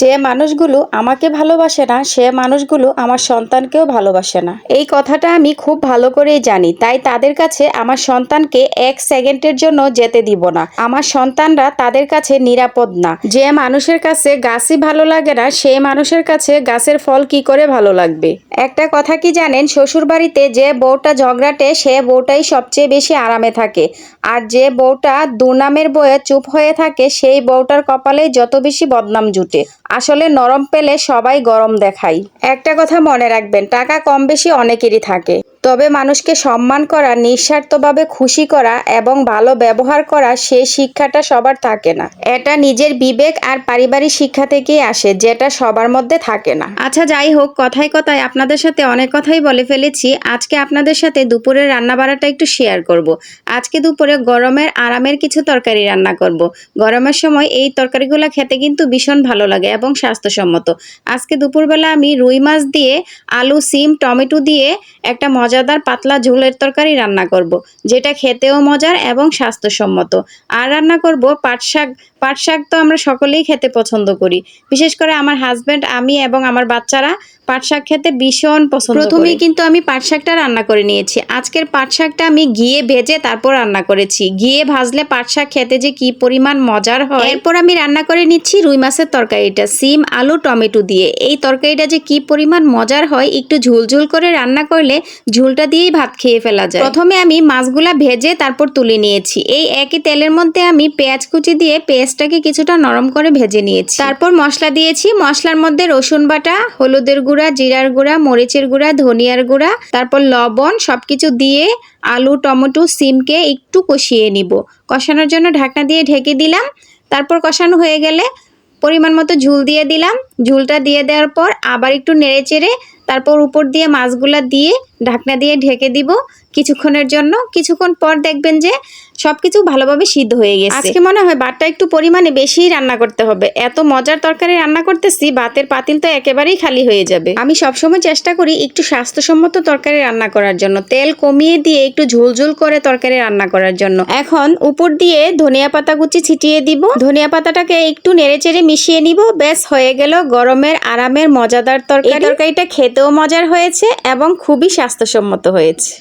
যে মানুষগুলো আমাকে ভালোবাসে না সে মানুষগুলো আমার সন্তানকেও ভালোবাসে না। এই কথাটা আমি খুব ভালো করেই জানি, তাই তাদের কাছে আমার সন্তানকে এক সেকেন্ডের জন্য যেতে দিব না। আমার সন্তানরা তাদের কাছে নিরাপদ না। যে মানুষের কাছে গাছই ভালো লাগে না সেই মানুষের কাছে গাছের ফল কি করে ভালো লাগবে। একটা কথা কি জানেন, শ্বশুর বাড়িতে যে বউটা ঝগড়াটে সে বউটাই সবচেয়ে বেশি আরামে থাকে, আর যে বউটা দুর্নামের বয়ে চুপ হয়ে থাকে সেই বউটার কপালে যত বেশি বদনাম জুটে। আসলে নরম পেলে সবাই গরম দেখায়। একটা কথা মনে রাখবেন, টাকা কম বেশি অনেকেরই থাকে, তবে মানুষকে সম্মান করা, নিঃস্বার্থভাবে খুশি করা এবং ভালো ব্যবহার করা সেই শিক্ষাটা সবার থাকে না। এটা নিজের বিবেক আর পারিবারিক শিক্ষা থেকেই আসে, যেটা সবার মধ্যে থাকে না। আচ্ছা যাই হোক, কথায় কথায় আপনাদের সাথে অনেক কথাই বলে ফেলেছি। আজকে আপনাদের সাথে দুপুরের রান্না বাড়াটা একটু শেয়ার করব। আজকে দুপুরে গরমের আরামের কিছু তরকারি রান্না করব। গরমের সময় এই তরকারিগুলো খেতে কিন্তু ভীষণ ভালো লাগে এবং স্বাস্থ্যসম্মত। আজকে দুপুরবেলা আমি রুই মাছ দিয়ে আলু, সিম, টমেটো দিয়ে একটা মজাদার পাতলা ঝোলের তরকারি রান্না করব, যেটা খেতেও মজার এবং স্বাস্থ্যসম্মত। আর রান্না করব পাট শাক। পাট শাক তো আমরা সকলেই খেতে পছন্দ করি, বিশেষ করে আমার হাজব্যান্ড, আমি এবং আমার বাচ্চারা পাট শাক খেতে ভীষণ পছন্দ করি। প্রথমেই কিন্তু আমি পাট শাকটা রান্না করে নিয়েছি। আজকের পাট শাকটা আমি ঘিয়ে ভেজে তারপর রান্না করেছি। ঘিয়ে ভাজলে পাট শাক খেতে যে কি পরিমাণ মজার হয়। এরপর আমি রান্না করে নিচ্ছি রুই মাছের তরকারিটা, সিম, আলু, টমেটো দিয়ে। এই তরকারিটা যে কি পরিমাণ মজার হয়, একটু ঝোলঝোল করে রান্না করলে ঝোলটা দিয়েই ভাত খেয়ে ফেলা যায়। প্রথমে আমি মাছগুলা ভেজে তারপর তুলে নিয়েছি। এই একই তেলের মধ্যে আমি পেঁয়াজ কুচি দিয়ে পেঁয়াজটাকে কিছুটা নরম করে ভেজে নিয়েছি। তারপর মশলা দিয়েছি। মশলার মধ্যে রসুন বাটা, হলুদের গুঁড়া, জিরার গুঁড়া, মরিচের গুঁড়া, ধনিয়ার গুঁড়া, তারপর লবণ, সবকিছু দিয়ে আলু, টমেটো, সিমকে একটু কষিয়ে নিব। কষানোর জন্য ঢাকনা দিয়ে ঢেকে দিলাম। তারপর কষানো হয়ে গেলে পরিমাণ মতো ঝোল দিয়ে দিলাম। ঝোলটা দিয়ে দেওয়ার পর আবার একটু নেড়ে চেড়ে তারপর উপর দিয়ে মাছগুলা দিয়ে ঢাকনা দিয়ে ঢেকে দিব কিছুক্ষণের জন্য। কিছুক্ষণ পর দেখবেন যে সবকিছু ভালোভাবে সিদ্ধ হয়ে গেছে। আজকে মনে হয় ভাতটা একটু পরিমাণে বেশিই রান্না করতে হবে। এত মজার তরকারি রান্না করতেছি, ভাতের পাতিল তো একেবারেই খালি হয়ে যাবে। আমি সবসময় চেষ্টা করি একটু স্বাস্থ্যসম্মত তরকারি রান্না করার জন্য, তেল কমিয়ে দিয়ে একটু ঝোলঝোল করে তরকারি রান্না করার জন্য। এখন উপর দিয়ে ধনিয়া পাতা কুচি ছিটিয়ে দিব। ধনিয়া পাতাটাকে একটু নেড়েচেড়ে মিশিয়ে নিব। ব্যাস হয়ে গেল গরমের আরামের মজাদার তরকারি। তরকারিটা খেতেও মজার হয়েছে এবং খুবই স্বাস্থ্যসম্মত হয়েছে।